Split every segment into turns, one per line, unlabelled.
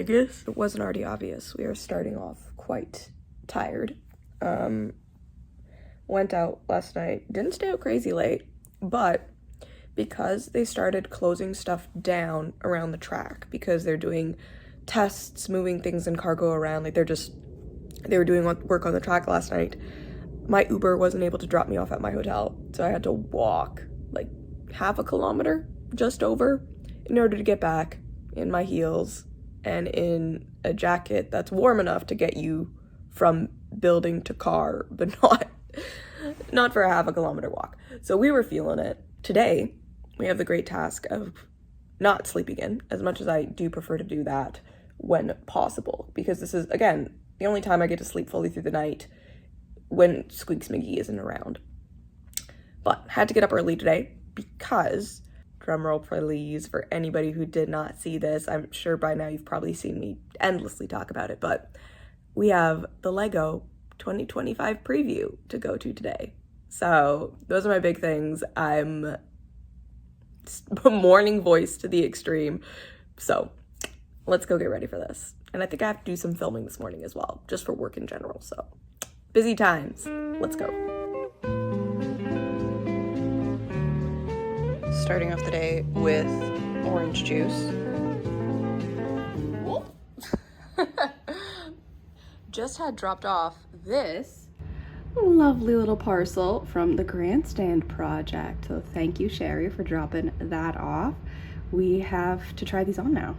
Vegas. It wasn't already obvious. We are starting off quite tired. Went out last night. Didn't stay out crazy late, but because they started closing stuff down around the track because they're doing tests, moving things in cargo around, like they were doing work on the track last night. My Uber wasn't able to drop me off at my hotel, so I had to walk like half a kilometer, just over, in order to get back in my heels and in a jacket that's warm enough to get you from building to car, but not for a half a kilometer walk. So we were feeling it. Today, we have the great task of not sleeping in, as much as I do prefer to do that when possible, because this is, again, the only time I get to sleep fully through the night when Squeaks McGee isn't around. But had to get up early today because, drumroll please for anybody who did not see this, I'm sure by now you've probably seen me endlessly talk about it, but we have the LEGO 2025 preview to go to today. So those are my big things. I'm morning voice to the extreme. So let's go get ready for this. And I think I have to do some filming this morning as well, just for work in general. So busy times. Let's go. Starting off the day with orange juice. Just had dropped off this lovely little parcel from the Grandstand project. So thank you, Sherry, for dropping that off. We have to try these on now.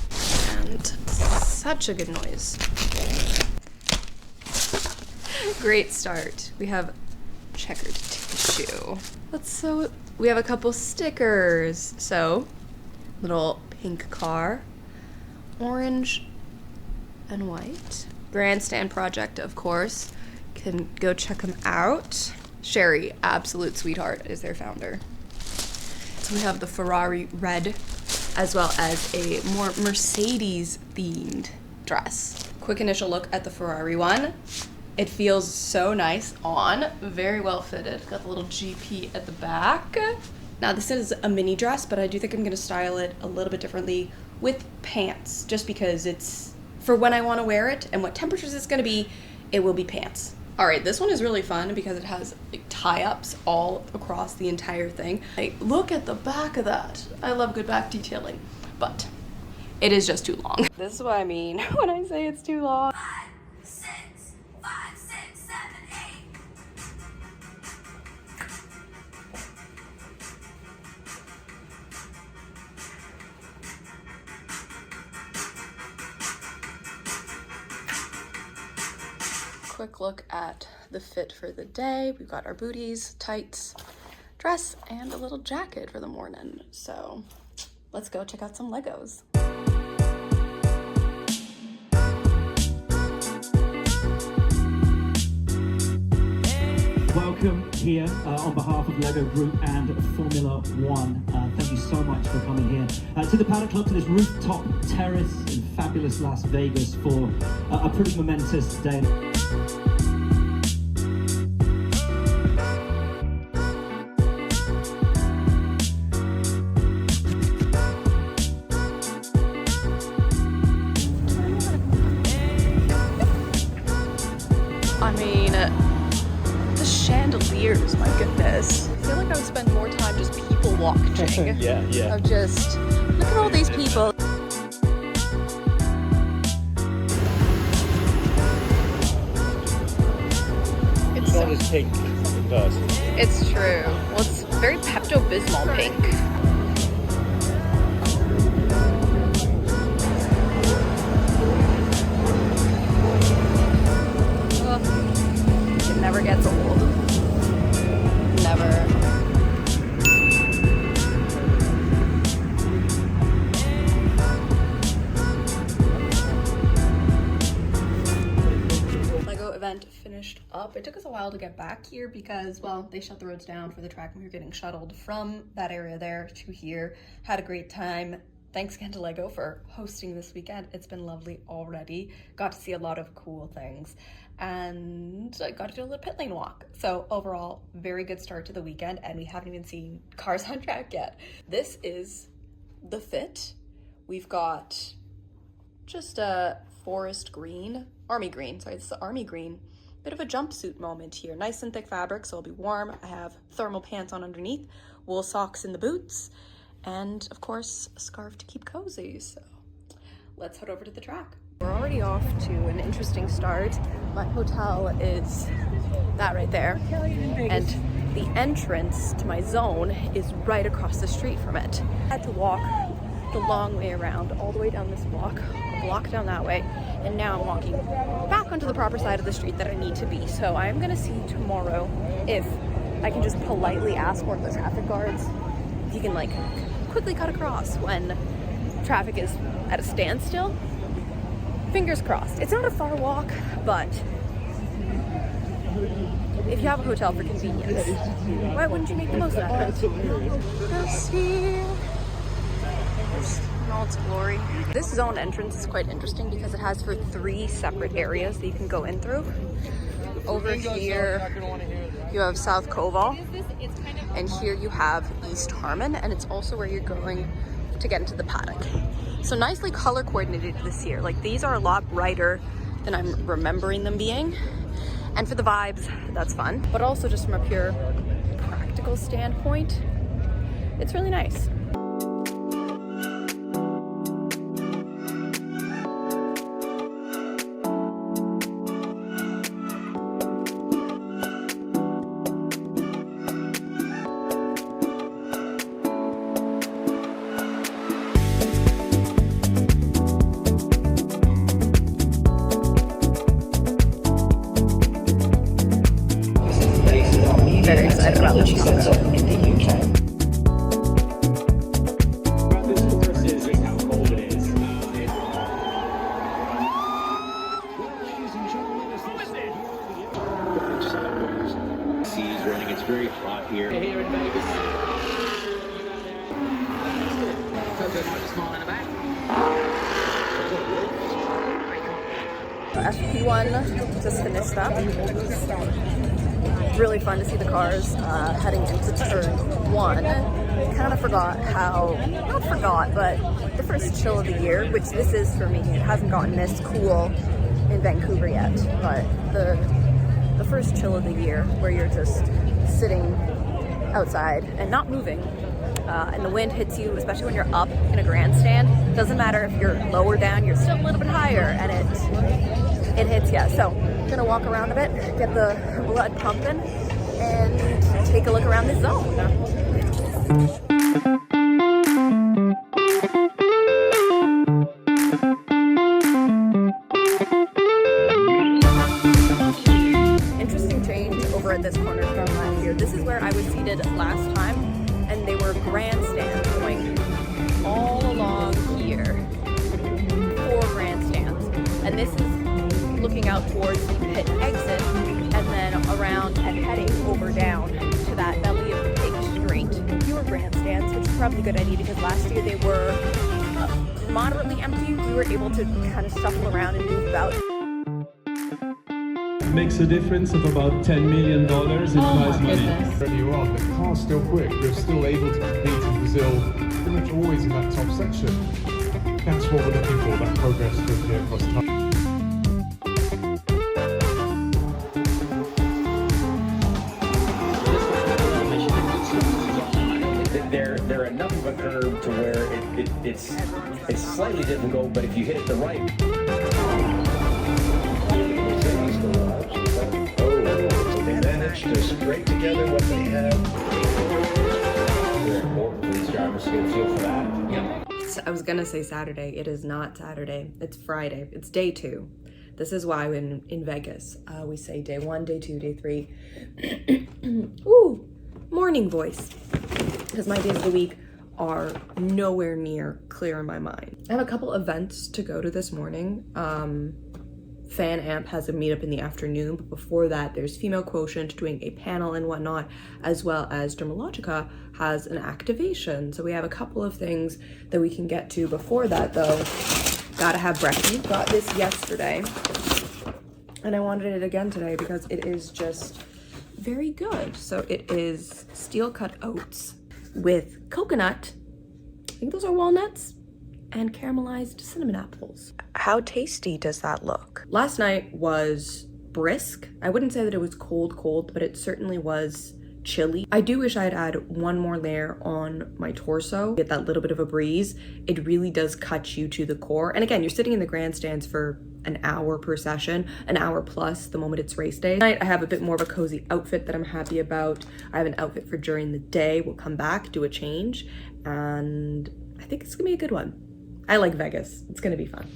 And such a good noise. Great start. We have checkered tissue. We have a couple stickers. So, little pink car, orange and white. Grandstand project, of course. Can go check them out. Sherry, absolute sweetheart, is their founder. So we have the Ferrari red, as well as a more Mercedes themed dress. Quick initial look at the Ferrari one. It feels so nice on, very well fitted. Got the little GP at the back. Now this is a mini dress, but I do think I'm gonna style it a little bit differently with pants, just because it's for when I wanna wear it and what temperatures it's gonna be, it will be pants. All right, this one is really fun because it has like tie-ups all across the entire thing. Like, look at the back of that. I love good back detailing, but it is just too long. This is what I mean when I say it's too long.
5, 6, 5, 6, 7, 8.
Quick look at the fit for the day. We've got our booties, tights, dress, and a little jacket for the morning. So let's go check out some Legos.
Welcome here on behalf of LEGO Group and Formula One. Thank you so much for coming here to the Paddock Club, to this rooftop terrace in fabulous Las Vegas for a pretty momentous day.
I mean, the chandeliers, my goodness. I feel like I would spend more time just people watching.
Yeah.
Of just, look at all these people.
It's not as pink as it does.
It's true. Well, it's very Pepto-Bismol pink. It never gets old. Never. Lego event finished up. It took us a while to get back here because, well, they shut the roads down for the track and we were getting shuttled from that area there to here. Had a great time. Thanks again to LEGO for hosting this weekend. It's been lovely already. Got to see a lot of cool things. And I got to do a little pit lane walk. So overall, very good start to the weekend, and we haven't even seen cars on track yet. This is the fit. We've got just a forest green, army green, sorry, this is the army green. Bit of a jumpsuit moment here. Nice and thick fabric, so it'll be warm. I have thermal pants on underneath, wool socks in the boots, and of course, a scarf to keep cozy. So let's head over to the track. We're already off to an interesting start. My hotel is that right there, and the entrance to my zone is right across the street from it. I had to walk the long way around, all the way down this block, a block down that way, and now I'm walking back onto the proper side of the street that I need to be. So I'm gonna see tomorrow if I can just politely ask one of the traffic guards if you can like quickly cut across when traffic is at a standstill. Fingers crossed. It's not a far walk, but if you have a hotel for convenience, why wouldn't you make the most of it? Let's see. In all its glory. This zone entrance is quite interesting because it has for 3 separate areas that you can go in through. Over here, you have South Koval, and here you have East Harmon, and it's also where you're going to get into the paddock. So nicely color coordinated this year. Like, these are a lot brighter than I'm remembering them being. And for the vibes, that's fun. But also just from a pure practical standpoint, it's really nice. Very excited about this concept in the UK.
This course is just how cold it is. Seas running. It's very hot here. Here in Vegas.
FP1 just finished up. Really fun to see the cars heading into turn 1. Kind of forgot how, not forgot, but the first chill of the year, which this is for me. It hasn't gotten this cool in Vancouver yet, but the first chill of the year where you're just sitting outside and not moving, and the wind hits you, especially when you're up in a grandstand. Doesn't matter if you're lower down, you're still a little bit higher, and it hits you. So I'm gonna walk around a bit, get the blood pumping, and take a look around the zone. Interesting change over at this corner from last year. This is where I was seated last time, and they were grandstands going all along here. 4 grandstands. And this is looking out towards the pit exit, and then around and heading over down to that belly of the pig street. Fewer grandstands, which is probably a good idea because last year they were moderately empty. We were able to kind of shuffle around and move about.
Makes a difference of about $10 million in prize money.
Wherever you are, the car's still quick. We're still able to compete in Brazil, pretty much always in that top section. That's what we're looking for, that progress quickly across time.
They're enough of a curve to where it's slightly difficult, but if you hit it the right.
They managed to scrape together what they had. Very important for these drivers to get a feel for that.
I was gonna say Saturday. It is not Saturday. It's Friday. It's day 2. This is why in Vegas we say day 1, day 2, day 3. Ooh, morning voice. Because my days of the week are nowhere near clear in my mind. I have a couple events to go to this morning. Fan Amp has a meetup in the afternoon, but before that there's Female Quotient doing a panel and whatnot, as well as Dermalogica has an activation. So we have a couple of things that we can get to before that though. Gotta have brekkie. Got this yesterday, and I wanted it again today because it is just very good. So it is steel cut oats with coconut, I think those are walnuts, and caramelized cinnamon apples. How tasty does that look? Last night was brisk. I wouldn't say that it was cold, but it certainly was chilly. I do wish I had had one more layer on my torso, get that little bit of a breeze. It really does cut you to the core. And again, you're sitting in the grandstands for an hour per session, an hour plus the moment it's race day. Tonight I have a bit more of a cozy outfit that I'm happy about. I have an outfit for during the day. We'll come back, do a change, and I think it's gonna be a good one. I like Vegas. It's gonna be fun.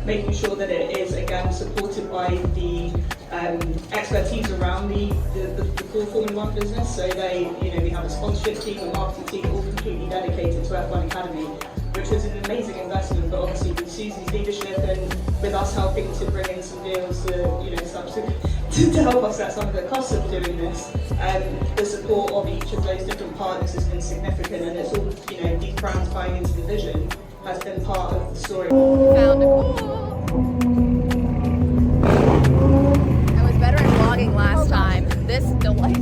Making sure that it is again supported by the expertise around the core Formula 1 business. So we have a sponsorship team, a marketing team, all completely dedicated to F1 Academy, which was an amazing investment. But obviously with Susie's leadership and with us helping to bring in some deals to help offset some of the costs of doing this, the support of each of those different partners has been significant, and it's all these brands buying into the vision has been part of the story.
Found a I was better at vlogging last time. This delight.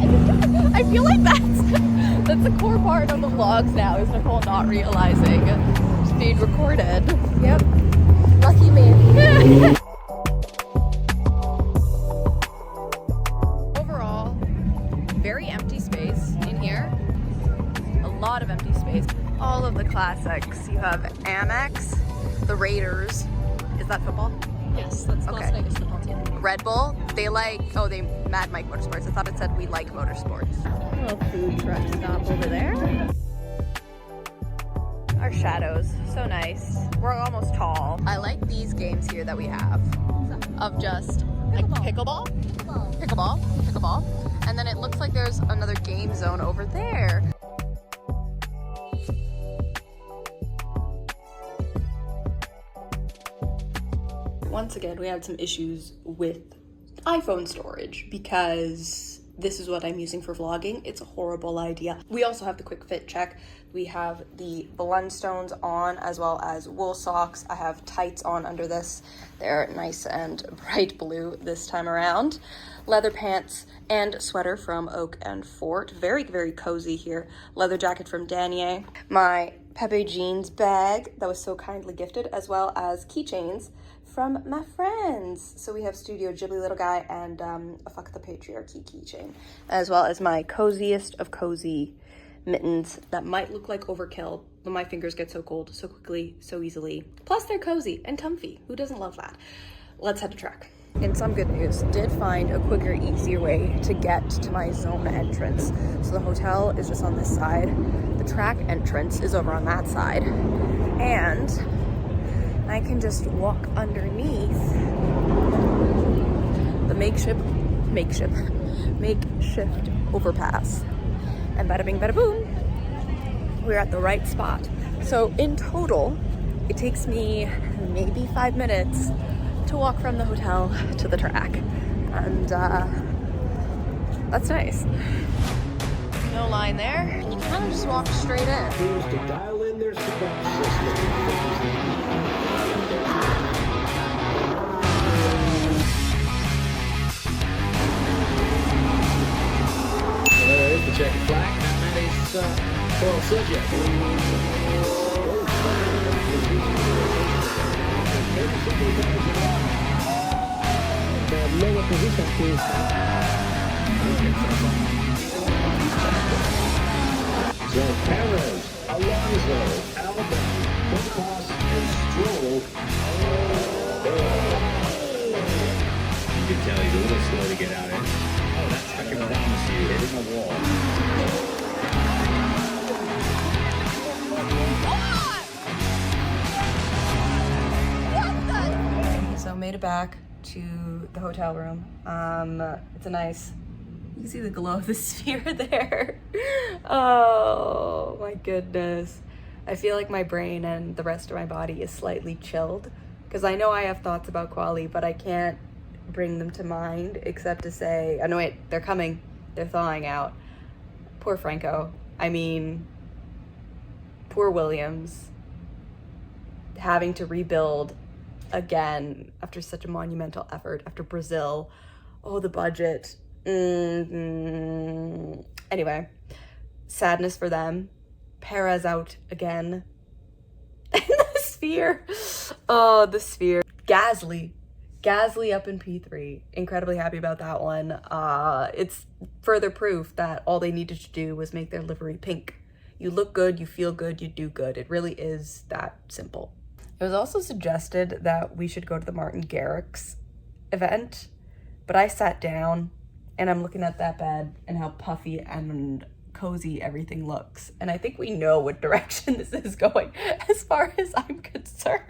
I feel like that's a core part of the vlogs now, is Nicole not realizing it's being recorded. Yep. Lucky me. Overall, very empty space in here. A lot of empty space. All of the classics. You have Amex, the Raiders. Is that football?
Yes, that's Las Vegas football team.
Red Bull. They Mad Mike Motorsports. I thought it said we like motorsports. A little food truck stop over there. Our shadows, so nice. We're almost tall. I like these games here that we have of just like pickleball, and then it looks like there's another game zone over there.
Once again, we had some issues with iPhone storage because this is what I'm using for vlogging. It's a horrible idea. We also have the quick fit check. We have the Blundstones on as well as wool socks. I have tights on under this. They're nice and bright blue this time around. Leather pants and sweater from Oak and Fort. Very, very cozy here. Leather jacket from Danier. My Pepe jeans bag that was so kindly gifted, as well as keychains from my friends. So we have Studio Ghibli Little Guy and a Fuck the Patriarchy keychain, as well as my coziest of cozy mittens that might look like overkill, but my fingers get so cold so quickly, so easily. Plus they're cozy and comfy. Who doesn't love that? Let's head to track. In some good news, did find a quicker, easier way to get to my zone entrance. So the hotel is just on this side. The track entrance is over on that side. And I can just walk underneath the makeshift overpass. And bada bing, bada boom, we're at the right spot. So in total, it takes me maybe 5 minutes to walk from the hotel to the track. And that's nice. No line there. You kind of just walk straight in.
To dial in their support system. There is the checkered flag. That is Paul Subject. The lower position is so Perez, Alonso, Albon, Bottas, and Stroll. You can tell he's a little slow to get out in. Oh, that's, I can promise you, hitting the wall.
So made it back to the hotel room. It's a nice, you can see the glow of the sphere there. Oh my goodness. I feel like my brain and the rest of my body is slightly chilled because I know I have thoughts about quali, but I can't bring them to mind except to say, oh no wait, they're coming. They're thawing out. Poor Franco. I mean, poor Williams having to rebuild again after such a monumental effort after Brazil. Oh, the budget. Anyway, sadness for them. Perez out again. And the Sphere. Oh, the Sphere. Gasly up in P3. Incredibly happy about that one. It's further proof that all they needed to do was make their livery pink. You look good, you feel good, you do good. It really is that simple. It was also suggested that we should go to the Martin Garrix event, but I sat down and I'm looking at that bed and how puffy and cozy everything looks. And I think we know what direction this is going as far as I'm concerned.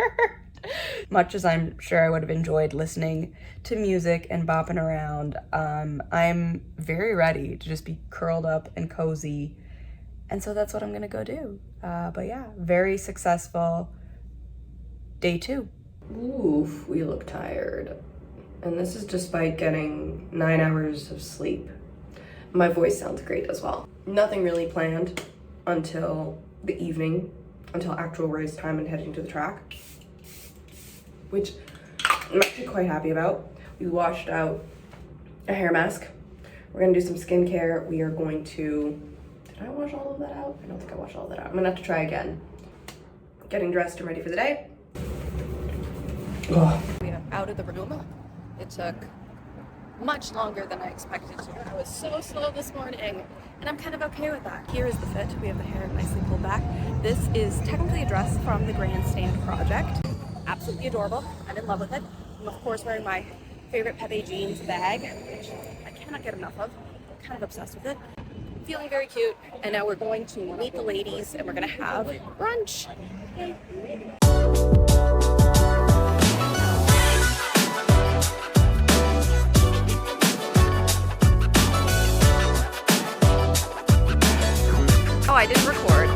Much as I'm sure I would have enjoyed listening to music and bopping around, I'm very ready to just be curled up and cozy. And so that's what I'm gonna go do. But yeah, very successful day 2. Oof, we look tired. And this is despite getting 9 hours of sleep. My voice sounds great as well. Nothing really planned until the evening, until actual race time and heading to the track, which I'm actually quite happy about. We washed out a hair mask. We're gonna do some skincare. We are going to, did I wash all of that out? I don't think I washed all of that out. I'm gonna have to try again. Getting dressed and ready for the day. Ugh. We are out of the room. It took much longer than I expected to. I was so slow this morning, and I'm kind of okay with that. Here is the fit. We have the hair nicely pulled back. This is technically a dress from the Grandstand project. Absolutely adorable. I'm in love with it. I'm of course wearing my favorite Pepe jeans bag, which I cannot get enough of. I'm kind of obsessed with it. Feeling very cute, and now we're going to meet the ladies and we're gonna have brunch. Yay. Oh, I didn't record.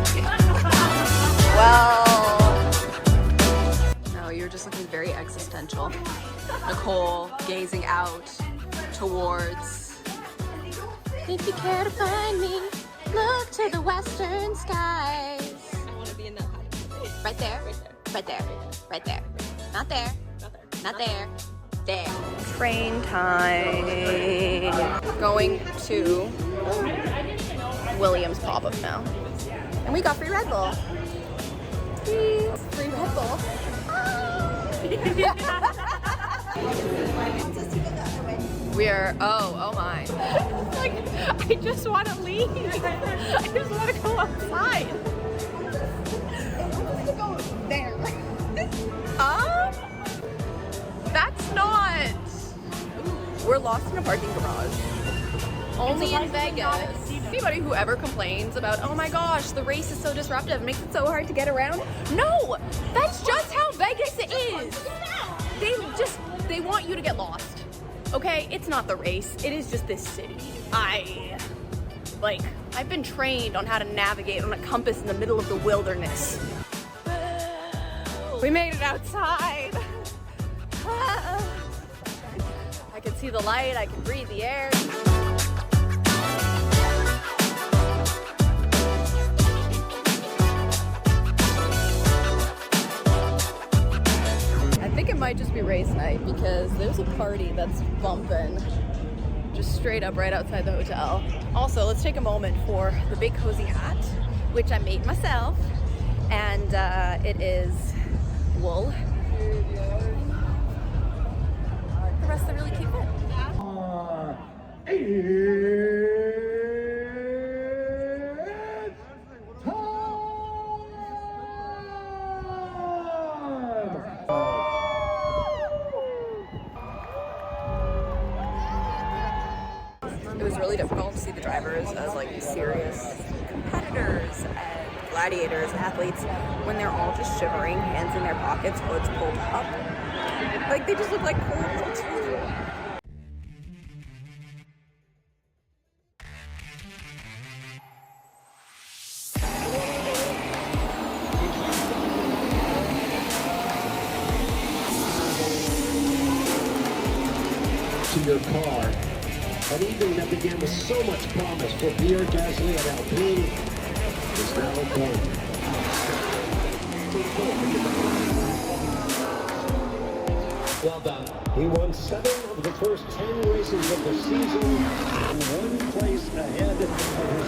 Well, no, you're just looking very existential. Nicole gazing out towards. If you care to find me, look to the western skies.
I want to be in that.
Right there, right there, right there. Not there, not there, there. Train time. Going to Williams pop-up now. And we got free Red Bull. Free Red Bull. We are, oh my. Like, I just want to leave. I just want to go outside. Go there. That's not. We're lost in a parking garage. Only in Vegas. Anybody who ever complains about, oh my gosh, the race is so disruptive, it makes it so hard to get around. No, that's just how Vegas is. They want you to get lost. Okay, it's not the race, it is just this city. I've been trained on how to navigate on a compass in the middle of the wilderness. We made it outside. I can see the light, I can breathe the air. I think it might just be race night because there's a party that's bumping just straight up right outside the hotel. Also, let's take a moment for the big cozy hat, which I made myself, and it is wool. The rest of the really cute fit. It was really difficult to see the drivers as like serious competitors and gladiators, athletes, when they're all just shivering, hands in their pockets, hoods pulled up. Like they just look like cool little children.
To your car. An evening that began with so much promise for Pierre Gasly and Alpine is now done. Well done. He won 7 of the first 10 races of the season, and 1 place ahead of his